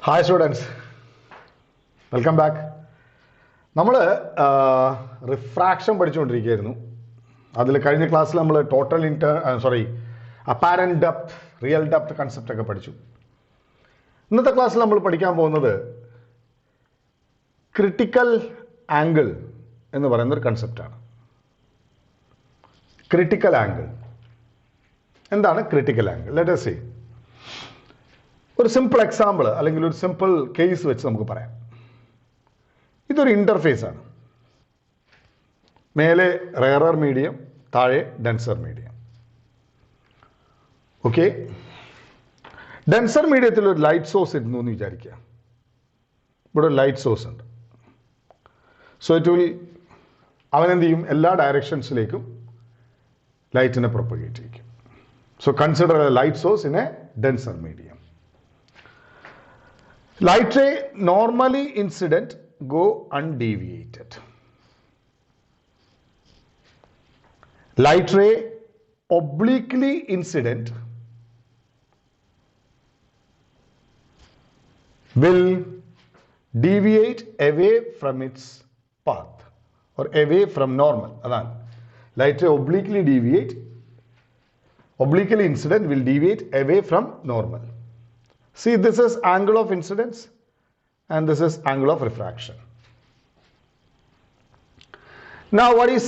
Hi students, welcome back. നമ്മൾ refraction പഠിച്ചുകൊണ്ടിരിക്കുകയായിരുന്നു. അതിൽ കഴിഞ്ഞ ക്ലാസ്സിൽ നമ്മൾ apparent depth, real depth concept ഒക്കെ പഠിച്ചു. ഇന്നത്തെ ക്ലാസ്സിൽ നമ്മൾ പഠിക്കാൻ പോകുന്നത് ക്രിട്ടിക്കൽ ആംഗിൾ എന്ന് പറയുന്നൊരു കൺസെപ്റ്റാണ്. ക്രിട്ടിക്കൽ ആംഗിൾ എന്താണ്? Critical angle let us see. ഒരു സിമ്പിൾ എക്സാമ്പിൾ അല്ലെങ്കിൽ ഒരു സിമ്പിൾ കേസ് വെച്ച് നമുക്ക് പറയാം. ഇതൊരു ഇൻ്റർഫേസ് ആണ്. മേലെ റെയറർ മീഡിയം, താഴെ ഡെൻസർ മീഡിയം. ഓക്കെ, ഡെൻസർ മീഡിയത്തിൽ ഒരു ലൈറ്റ് സോഴ്സ് ഇരുന്നു എന്ന് വിചാരിക്കുക. ഇവിടെ ഒരു ലൈറ്റ് സോഴ്സ് ഉണ്ട്. സോ ഇറ്റ് വിൽ അവനെന്ത് ചെയ്യും? എല്ലാ ഡയറക്ഷൻസിലേക്കും ലൈറ്റിനെ പ്രൊപ്പഗേറ്റ് ചെയ്യും. So consider A light source in A denser medium. Light ray normally incident go undeviated. Light ray obliquely incident will deviate away from its path or away from normal. Adhan light ray obliquely incident will deviate away from normal. See, this is angle of incidence and this is angle of refraction. Now what is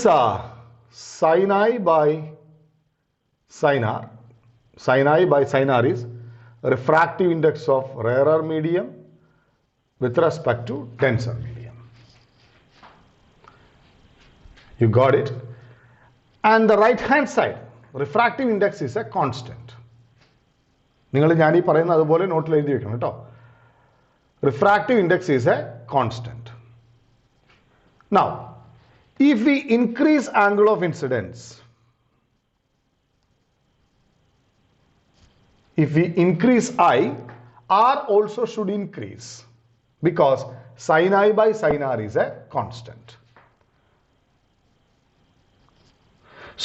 sin I by sin R? Sin I by sin R is refractive index of rarer medium with respect to denser medium. You got it? And the right hand side, refractive index is a constant. നിങ്ങൾ ഞാൻ ഈ പറയുന്ന അതുപോലെ നോട്ടിൽ എഴുതി വെക്കണം കേട്ടോ. Refractive index is A constant. Now if we increase angle of incidence, if we increase I, R also should increase because sin I by sin R is a constant.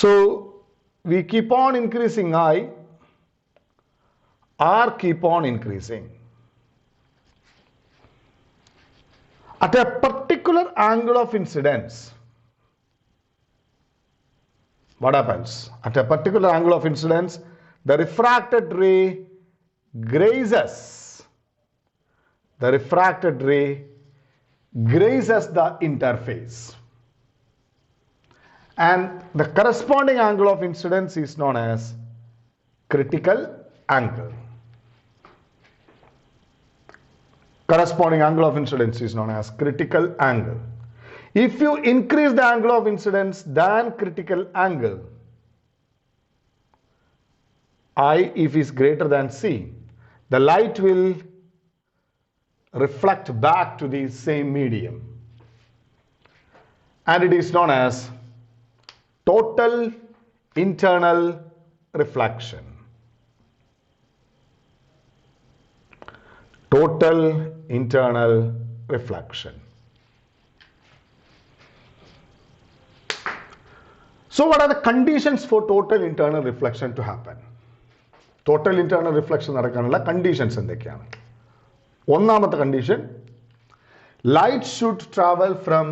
So we keep on increasing I, R keep on increasing. At a particular angle of incidence, what happens? At a particular angle of incidence, the refracted ray grazes. The refracted ray grazes the interface. And the corresponding angle of incidence is known as critical angle. Corresponding angle of incidence is known as critical angle. If you increase the angle of incidence than critical angle, I if is greater than C, the light will reflect back to the same medium. And it is known as total internal reflection. Total internal reflection. So what are the conditions for total internal reflection to happen? Total internal reflection നടക്കാനുള്ള conditions എന്തൊക്കെയാണ്? ഒന്നാമത്തെ condition, light should travel from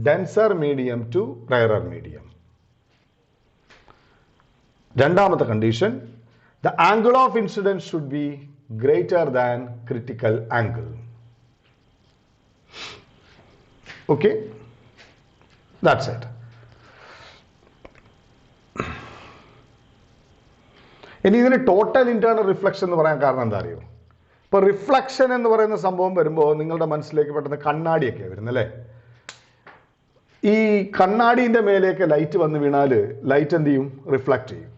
denser medium to rarer medium. രണ്ടാമത്തെ condition, the angle of incidence should be greater than critical angle. Okay, that's it. ഇനി ഇതിന് total internal reflection എന്ന് പറയാൻ കാരണം എന്താ അറിയോ? ഇപ്പൊ റിഫ്ലക്ഷൻ എന്ന് പറയുന്ന സംഭവം വരുമ്പോൾ നിങ്ങളുടെ മനസ്സിലേക്ക് പെട്ടെന്ന് കണ്ണാടിയൊക്കെ വരുന്നത് അല്ലേ? ഈ കണ്ണാടിന്റെ മേലേക്ക് ലൈറ്റ് വന്ന് വീണാൽ ലൈറ്റ് എന്ത് ചെയ്യും? റിഫ്ലക്ട് ചെയ്യും.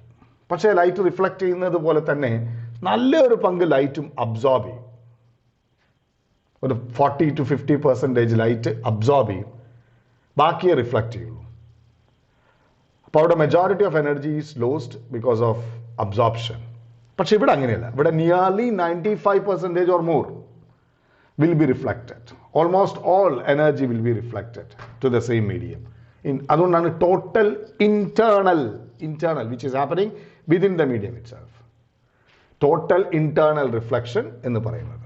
പക്ഷേ ലൈറ്റ് റിഫ്ലക്ട് ചെയ്യുന്നത് പോലെ തന്നെ നല്ലൊരു പങ്ക് ലൈറ്റും അബ്സോർബ് ചെയ്യും. ഒരു 40 to 50% ലൈറ്റ് അബ്സോർബ് ചെയ്യും, ബാക്കിയെ റിഫ്ലക്ട് ചെയ്യുള്ളൂ. അപ്പോൾ അവിടെ majority of energy is lost because of absorption. പക്ഷെ ഇവിടെ അങ്ങനെയല്ല. ഇവിടെ nearly 95% or more will be reflected. Almost all energy will be reflected to the same medium. അതുകൊണ്ടാണ് total internal which is happening within the medium itself. Total internal reflection എന്ന് പറയുന്നത്.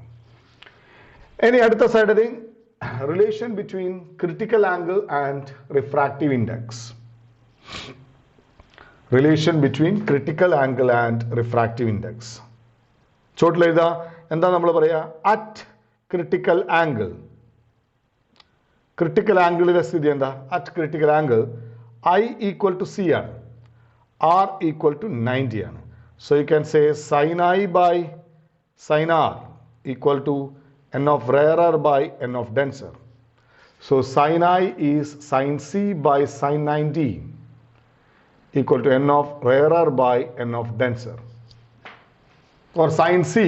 ഇനി അടുത്ത side thing, relation between critical angle and refractive index. Relation between critical angle and refractive index. ചോട്ടിൽ എഴുതാ എന്താ നമ്മൾ പറയുക? At critical angle. ക്രിട്ടിക്കൽ ആംഗിളിലെ സ്ഥിതി എന്താ? At critical angle I equal to C ആണ്, R equal to 90 ആണ്. So you can say sin I by sin R equal to n of rarer by n of denser. So sin I is sin C by sin 90 equal to n of rarer by n of denser. Or sin C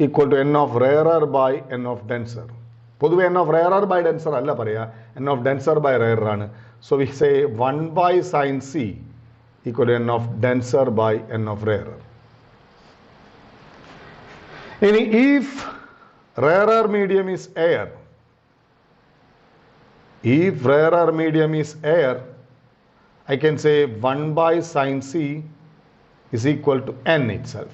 equal to n of rarer by n of denser. പൊതുവെ n of rarer by denser അല്ല പറയുക, n of denser by rarer ആണ്. So we say 1 by sin C equal to n of denser by n of rarer. ഇനി if rarer medium is air, if rarer medium is air, I can say 1 by sin C is equal to n itself,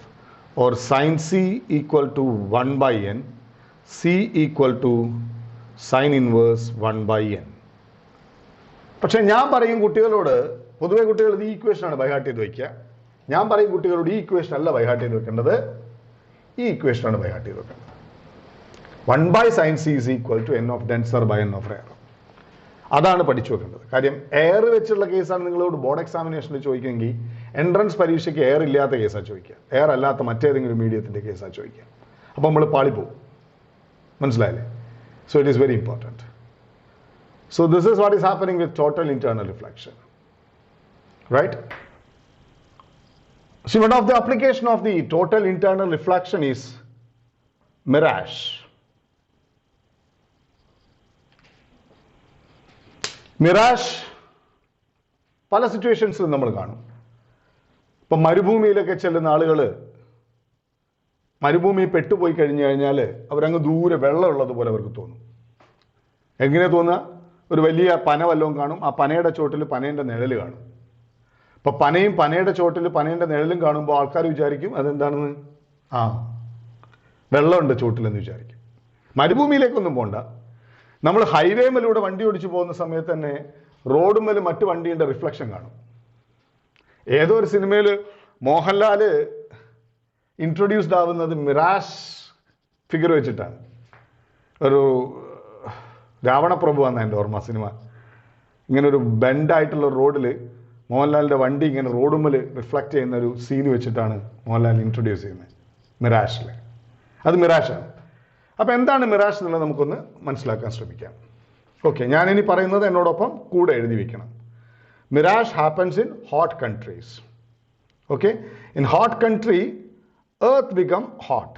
or sin C equal to 1 by n, C equal to sin inverse 1 by n. പക്ഷെ ഞാൻ പറയും കുട്ടികളോട്, പൊതുവെ കുട്ടികൾ ഈ ഇക്വേഷനാണ് by heart ചെയ്ത് വയ്ക്കുക. ഞാൻ പറയും കുട്ടികളോട് ഈ ഇക്വേഷൻ അല്ല ബൈഹാർട്ട് ചെയ്ത് വെക്കേണ്ടത്, ഈ ഇക്വേഷനാണ് ബൈഹാർട്ട് ചെയ്ത് വെക്കേണ്ടത്. 1 by sin C is equal to n of denser by n of rarer. അതാണ് പഠിച്ചു വെക്കേണ്ടത്. കാര്യം എയർ വെച്ചുള്ള കേസാണ് നിങ്ങളോട് ബോർഡ് എക്സാമിനേഷനിൽ ചോദിക്കുമെങ്കിൽ എൻട്രൻസ് പരീക്ഷയ്ക്ക് എയർ ഇല്ലാത്ത കേസാണ് ചോദിക്കുക, എയർ അല്ലാത്ത മറ്റേതെങ്കിലും മീഡിയത്തിൻ്റെ കേസാണ് ചോദിക്കുക. അപ്പോൾ നമ്മൾ പാളിപ്പോവും. മനസ്സിലായില്ലേ? So it is very important. So this is what is happening with total internal reflection, right? See, one of the application of the total internal reflection is mirage. Mirage പല സിറ്റുവേഷൻസിൽ നമ്മൾ കാണും. ഇപ്പം മരുഭൂമിയിലൊക്കെ ചെല്ലുന്ന ആളുകൾ മരുഭൂമി പെട്ടുപോയി കഴിഞ്ഞു കഴിഞ്ഞാൽ അവരങ്ങ് ദൂരെ വെള്ളമുള്ളതുപോലെ അവർക്ക് തോന്നും. എങ്ങനെ തോന്നുക? ഒരു വലിയ പന വല്ലതും കാണും, ആ പനയുടെ ചോട്ടിൽ പനേൻ്റെ നിഴൽ കാണും. അപ്പം പനയും പനയുടെ ചോട്ടിൽ പനേൻ്റെ നിഴലും കാണുമ്പോൾ ആൾക്കാർ വിചാരിക്കും അതെന്താണെന്ന്, ആ വെള്ളമുണ്ട് ചോട്ടിലെന്ന് വിചാരിക്കും. മരുഭൂമിയിലേക്കൊന്നും പോകണ്ട. നമ്മൾ ഹൈവേമിലൂടെ വണ്ടി ഓടിച്ചു പോകുന്ന സമയത്ത് തന്നെ റോഡുമ്മൽ മറ്റു വണ്ടിയുടെ റിഫ്ലക്ഷൻ കാണും. ഏതോ ഒരു സിനിമയിൽ മോഹൻലാൽ ഇൻട്രൊഡ്യൂസ്ഡ് ആവുന്നത് മിറാഷ് ഫിഗർ വെച്ചിട്ടാണ്. ഒരു രാവണപ്രഭു ആണ് എൻ്റെ ഓർമ്മ സിനിമ. ഇങ്ങനെ ഒരു ബെൻഡായിട്ടുള്ള റോഡിൽ മോഹൻലാലിൻ്റെ വണ്ടി ഇങ്ങനെ റോഡുമ്മൽ റിഫ്ലക്റ്റ് ചെയ്യുന്ന ഒരു സീൻ വെച്ചിട്ടാണ് മോഹൻലാൽ ഇൻട്രൊഡ്യൂസ് ചെയ്യുന്നത് മിറാഷിൽ. അത് മിറാഷാണ്. അപ്പോൾ എന്താണ് മിറാഷ് എന്നുള്ളത് നമുക്കൊന്ന് മനസ്സിലാക്കാൻ ശ്രമിക്കാം. ഓക്കെ, ഞാനിനി പറയുന്നത് എന്നോടൊപ്പം കൂടെ എഴുതി വയ്ക്കണം. Mirage happens in hot countries. Okay, in hot country earth become hot.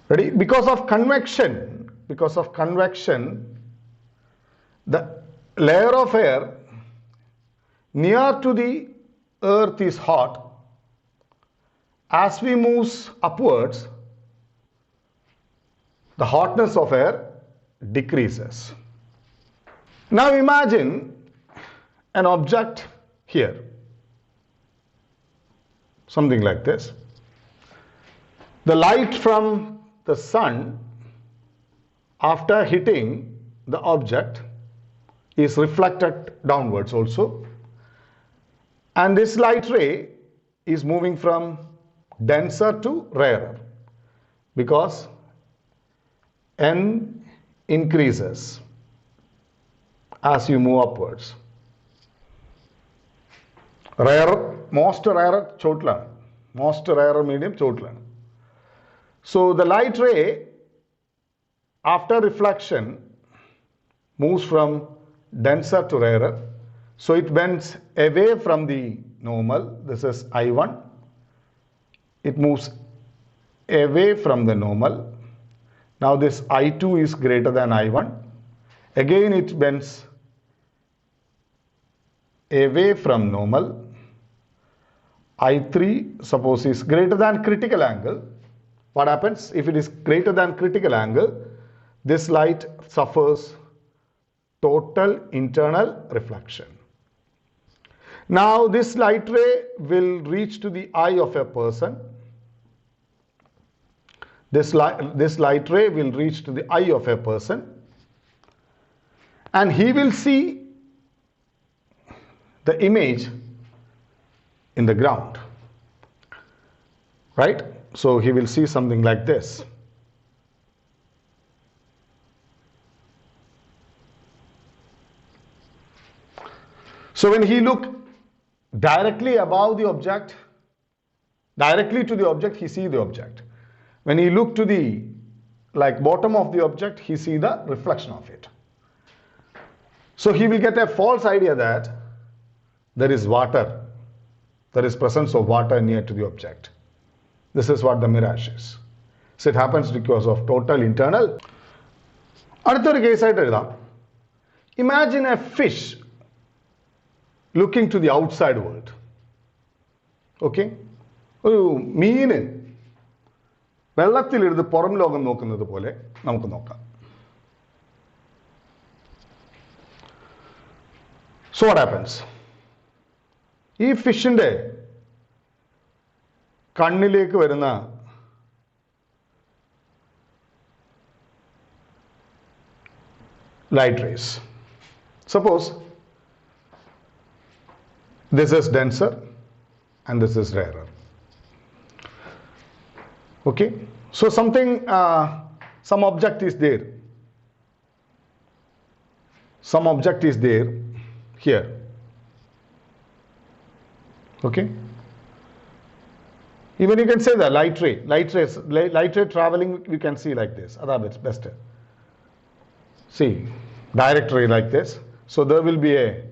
Ready? Because of convection, the layer of air near to the earth is hot. As we move upwards, the hotness of air decreases. Now imagine an object here, something like this. The light from the sun after hitting the object is reflected downwards also, and this light ray is moving from denser to rarer because n increases as you move upwards. Rarer, most rarer ചോട്ടിലാണ്, most rarer medium ചോട്ടിലാണ്. So the light ray after reflection moves from denser to rarer, so it bends away from the normal. This is I1. It moves away from the normal. Now this I2 is greater than I1. Again it bends away from normal. I3 suppose is greater than critical angle. What happens if it is greater than critical angle? This light suffers total internal reflection. Now this light ray will reach to the eye of a person. This light ray will reach to the eye of a person, and he will see the image in the ground, right? So he will see something like this. So when he look directly above the object, directly to the object, he see the object. When he look to the bottom of the object, he see the reflection of it. So he will get a false idea that there is water, there is presence of water near to the object. This is what the mirage is. So it happens because of total internal. അടുത്തൊരു കേസായിട്ട് എഴുതാം. Imagine a fish looking to the outside world. Okay? ഒരു മീന് വെള്ളത്തിലിരുന്ന് പുറം ലോകം നോക്കുന്നത് പോലെ നമുക്ക് നോക്കാം. So what happens? ഈ ഫിഷിന്റെ കണ്ണിലേക്ക് വരുന്ന light rays. Suppose this is denser and this is rarer. Okay, so some object is there. Some object is there here. Okay. Even you can say the light ray traveling we can see like this. That's best. See, direct ray like this. So there will be a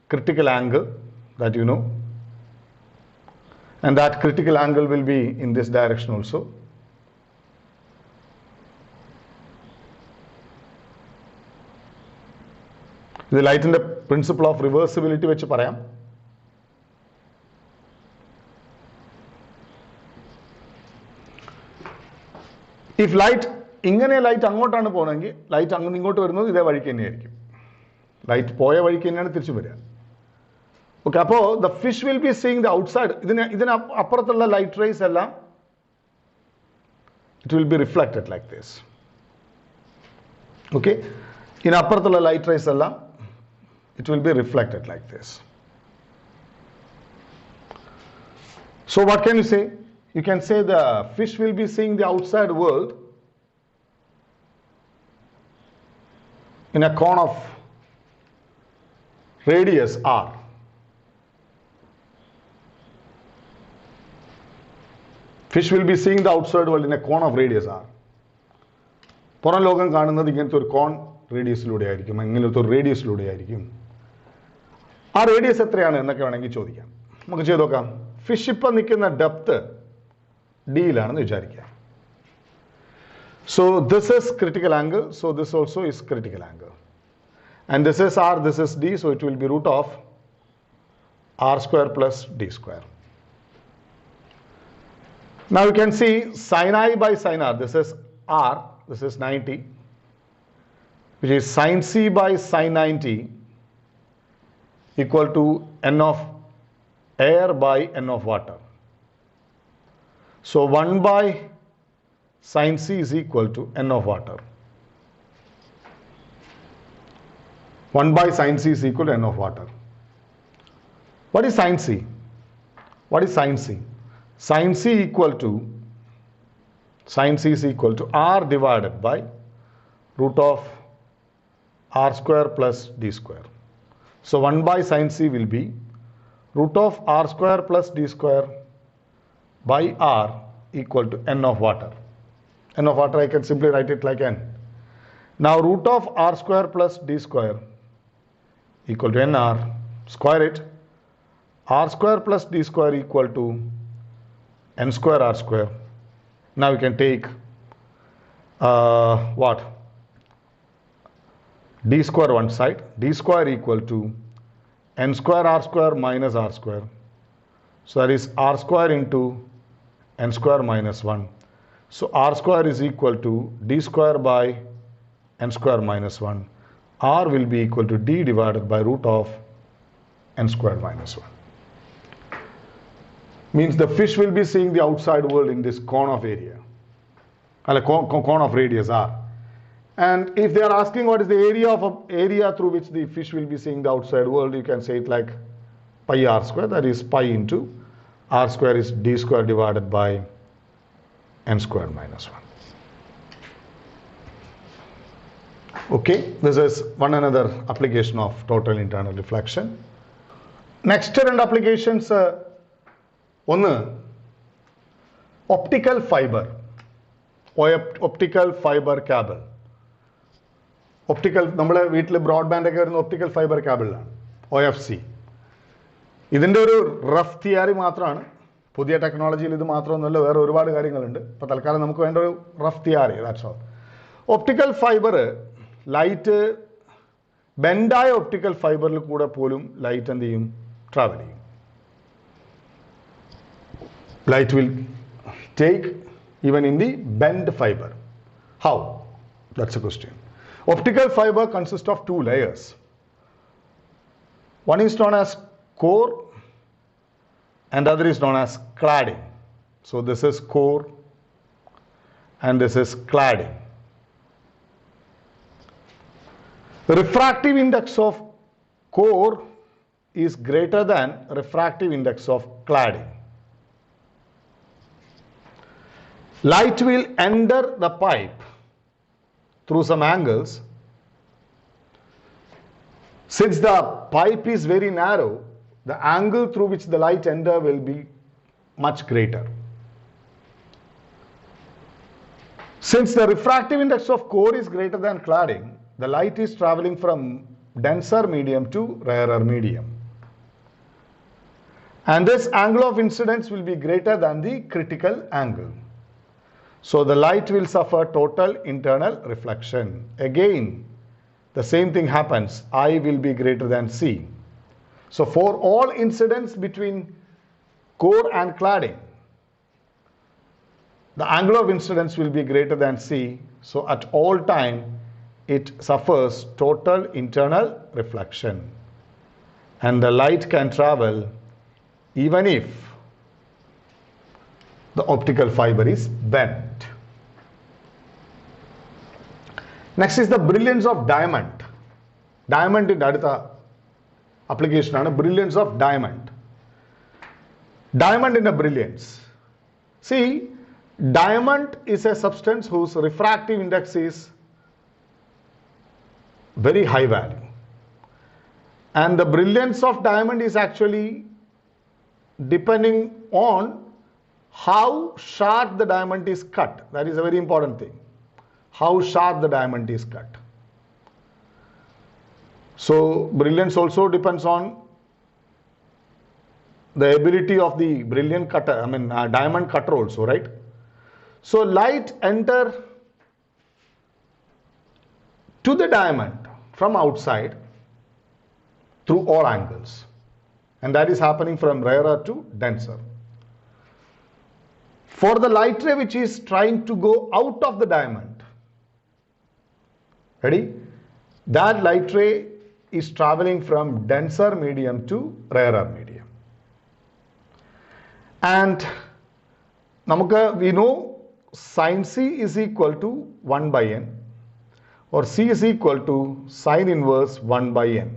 critical angle that you know. And that critical angle will be in this direction also. The light in the principle of reversibility വെച്ച് പറയാം. If light ഇങ്ങനെ light അങ്ങോട്ടാണ് പോകണമെങ്കിൽ light അങ്ങനെ ഇങ്ങോട്ട് വരുന്നത് ഇതേ വഴിക്ക് തന്നെയായിരിക്കും. ലൈറ്റ് പോയ വഴിക്ക് തന്നെയാണ് തിരിച്ചു വരിക. Okay, അപ്പോൾ the fish will be seeing the outside. ഇതിന് അപ്പുറത്തുള്ള ലൈറ്റ് റേസ് എല്ലാം it will be reflected like this. Okay, ഇതിനപ്പുറത്തുള്ള ലൈറ്റ് റേസ് എല്ലാം it will be reflected like this. So what can you say? You can say the fish will be seeing the outside world in a cone of radius r. Fish will be seeing the outside world in a cone of radius r. പുറം ലോകം കാണുന്നത് ഇങ്ങനത്തെ ഒരു കോൺ റേഡിയസിലൂടെ ആയിരിക്കും, ഇങ്ങനത്തെ ഒരു റേഡിയസിലൂടെ ആയിരിക്കും. ആ റേഡിയസ് എത്രയാണ് എന്നൊക്കെ വേണമെങ്കിൽ ചോദിക്കാം. നമുക്ക് ചെയ്ത് നോക്കാം. ഫിഷ് ഇപ്പം നിൽക്കുന്ന ഡെപ്ത് ഡിയിലാണെന്ന് വിചാരിക്കാം. So this is critical angle, so this also is critical angle. And this is r, this is d, so it will be root of r square plus d square. Now you can see sin I by sin r, this is r, this is 90, which is sin c by sin 90 equal to n of air by n of water. So 1 by sin c is equal to n of water. 1 by sin c is equal to n of water. What is sin c? What is sin c? Sin c is equal to r divided by root of r square plus d square. So 1 by sin c will be root of r square plus d square by r equal to n of water. N of water I can simply write it like n. Now root of r square plus d square equal to nr, square it, r square plus d square equal to n square r square. Now you can take what? D square one side, d square equal to n square r square minus r square. So that is r square into n square minus 1. So r square is equal to d square by n square minus 1. R will be equal to d divided by root of n squared minus 1. Means the fish will be seeing the outside world in this cone of area, cone of radius r. And if they are asking what is the area of a area through which the fish will be seeing the outside world, you can say it like pi r square, that is pi into r square is d square divided by n squared minus 1. Okay, this is one another application of total internal reflection. Next two applications, one optical fiber or optical fiber cable. Optical, നമ്മുടെ വീട്ടിൽ broadband ഒക്കെ വരുന്ന optical fibre കേബിളിലാണ്, OFC. ഇതിൻ്റെ ഒരു rough theory മാത്രമാണ്, പുതിയ ടെക്നോളജിയിൽ ഇത് മാത്രമൊന്നുമല്ല, വേറെ ഒരുപാട് കാര്യങ്ങളുണ്ട്. ഇപ്പോൾ തൽക്കാലം നമുക്ക് വേണ്ട ഒരു rough theory, that's all. Optical fibre light ബെൻഡായ ഒപ്റ്റിക്കൽ ഫൈബറിൽ കൂടെ പോലും ലൈറ്റ് എന്ത് ചെയ്യും, ട്രാവൽ ചെയ്യും. Light will take even in the bend fibre. How? That's a question. Optical fiber consists of two layers. One is known as core and the other is known as cladding. So this is core and this is cladding. The refractive index of core is greater than refractive index of cladding. Light will enter the pipe through some angles. Since the pipe is very narrow, the angle through which the light enter will be much greater. Since the refractive index of core is greater than cladding, the light is traveling from denser medium to rarer medium. And this angle of incidence will be greater than the critical angle. So the light will suffer total internal reflection. Again, the same thing happens. I will be greater than C. So for all incidents between core and cladding, the angle of incidence will be greater than C. So at all time, it suffers total internal reflection. And the light can travel even if the optical fiber is bent. Next is the brilliance of diamond. Diamond in adutha application aanu brilliance of diamond. Diamond in a brilliance. See, diamond is a substance whose refractive index is very high value. And the brilliance of diamond is actually depending on how sharp the diamond is cut. That is a very important thing. How sharp the diamond is cut. So brilliance also depends on the ability of the brilliant cutter, diamond cutter also, right? So light enter to the diamond from outside through all angles, and that is happening from rarer to denser. For the light ray which is trying to go out of the diamond, ready? That light ray is traveling from denser medium to rarer medium. And we know sin C is equal to 1 by n, or C is equal to sin inverse 1 by n.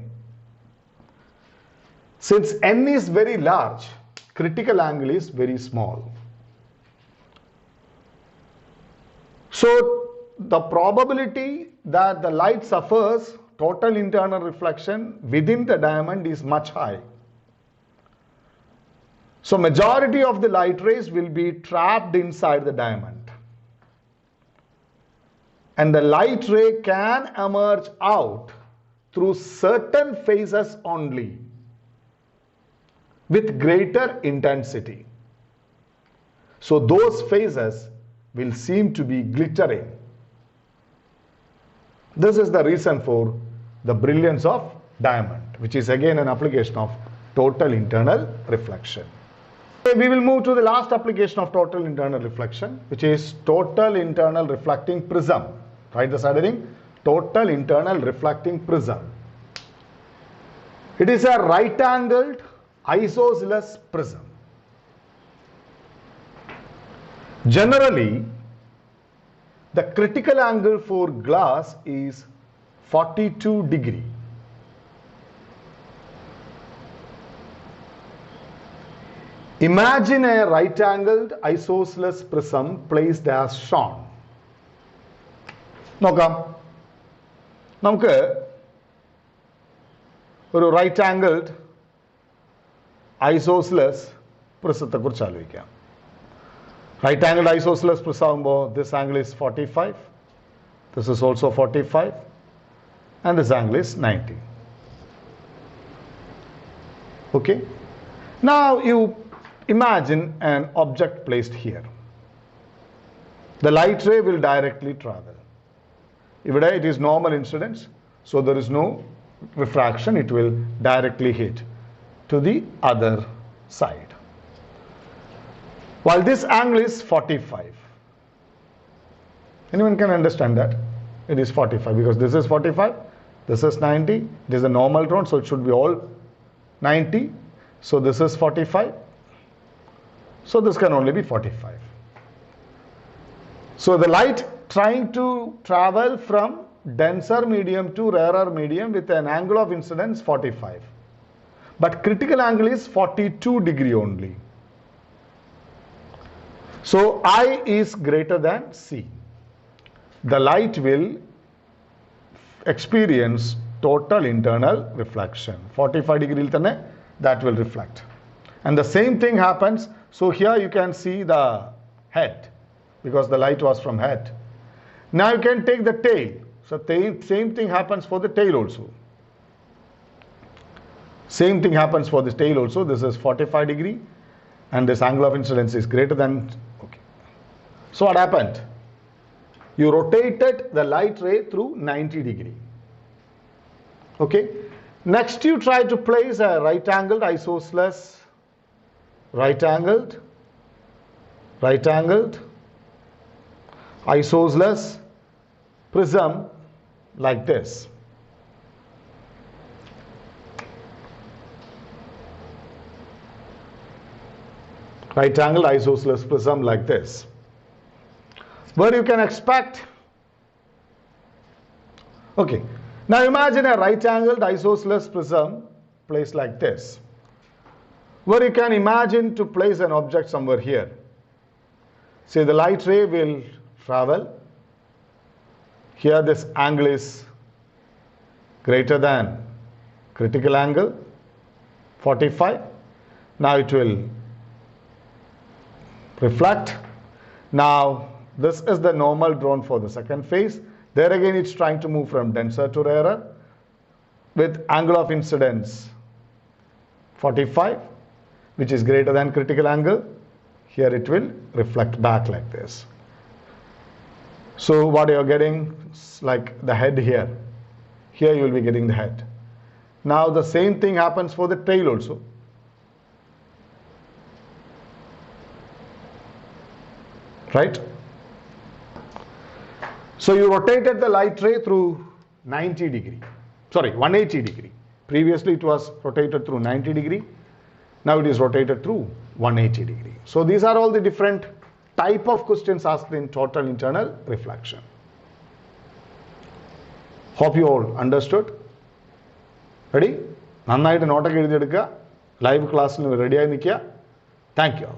Since n is very large, critical angle is very small. So the probability that the light suffers total internal reflection within the diamond is much high. So majority of the light rays will be trapped inside the diamond. And the light ray can emerge out through certain phases only with greater intensity. So those phases will seem to be glittering. This is the reason for the brilliance of diamond, which is again an application of total internal reflection. We will move to the last application of total internal reflection, which is total internal reflecting prism. Write this heading: total internal reflecting prism. It is a right-angled isosceles prism. Generally, the critical angle for glass is 42 degree. Imagine a right-angled isosceles prism placed as shown. നോക്കാം, നമുക്ക് ഒരു right angled isosceles പ്രിസത്തെ കുറിച്ച് ആലോചിക്കാം. Right angled isosceles prism ആകുമ്പോൾ this angle is 45, this is also 45, and this angle is 90. Okay, now you imagine an object placed here. The light ray will directly travel. Here it is normal incidence, so there is no refraction. It will directly hit to the other side. While this angle is 45. Anyone can understand that? It is 45 because this is 45, this is 90. It is a normal drone, so it should be all 90. So this is 45. So this can only be 45. So the light trying to travel from denser medium to rarer medium with an angle of incidence 45. But critical angle is 42 degree only. So I is greater than C. The light will experience total internal reflection. 45 degree that will reflect. And the same thing happens. So here you can see the head because the light was from head. Now you can take the tail. So same thing happens for the tail also. Same thing happens for this tail also. This is 45 degree and this angle of incidence is greater than, okay. So what happened? You rotated the light ray through 90 degree. Okay. Next you try to place a right-angled isosceles, right-angled isosceles prism like this. Right-angled isosceles prism like this, where you can expect. Okay, now imagine a right-angled isosceles prism placed like this, where you can imagine to place an object somewhere here. Say the light ray will travel. Here this angle is greater than critical angle 45. Now it will reflect. Now this is the normal drone for the second phase. There again it's trying to move from denser to rarer with angle of incidence 45, which is greater than critical angle. Here it will reflect back like this. So what you are getting is like the head here. Here you will be getting the head. Now the same thing happens for the tail also. Right? So you rotated the light ray through 90 degree. Sorry, 180 degree. Previously it was rotated through 90 degree. Now it is rotated through 180 degree. So these are all the different type of questions asked in total internal reflection. Hope you all understood. Ready? നന്നായിട്ട് നോട്ടൊക്കെ എഴുതിയെടുക്കുക. Live ക്ലാസ്സിന് റെഡിയായി നിൽക്കുക. Thank you.